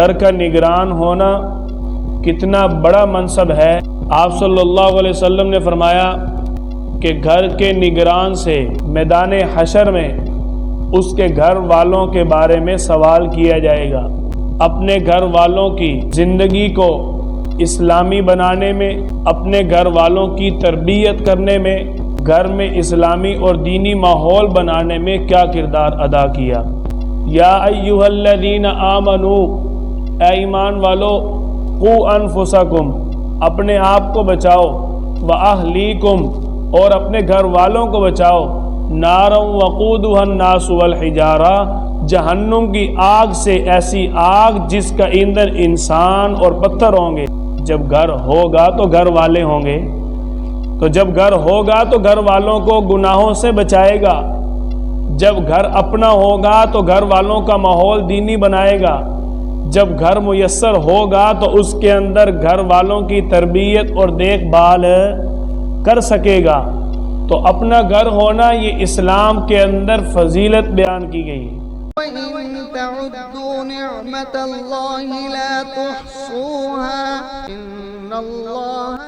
گھر کا نگران ہونا کتنا بڑا منصب ہے۔ آپ صلی اللہ علیہ وسلم نے فرمایا کہ گھر کے نگران سے میدان حشر میں اس کے گھر والوں کے بارے میں سوال کیا جائے گا۔ اپنے گھر والوں کی زندگی کو اسلامی بنانے میں، اپنے گھر والوں کی تربیت کرنے میں، گھر میں اسلامی اور دینی ماحول بنانے میں کیا کردار ادا کیا۔ یا ایھا الذین آمنوا، اے ایمان والو، قوا انفسکم، اپنے آپ کو بچاؤ، واہلیکم، اور اپنے گھر والوں کو بچاؤ، نارا وقودھا الناس والحجارہ، جہنم کی آگ سے، ایسی آگ جس کا ایندھن انسان اور پتھر ہوں گے۔ جب گھر ہوگا تو گھر والے ہوں گے، تو جب گھر ہوگا تو گھر والوں کو گناہوں سے بچائے گا۔ جب گھر اپنا ہوگا تو گھر والوں کا ماحول دینی بنائے گا۔ جب گھر میسر ہوگا تو اس کے اندر گھر والوں کی تربیت اور دیکھ بھال کر سکے گا۔ تو اپنا گھر ہونا یہ اسلام کے اندر فضیلت بیان کی گئی ہے۔ وَإِن تَعُدُّوا نِعْمَةَ اللَّهِ لَا تُحْصُوهَا إِنَّ اللَّهَ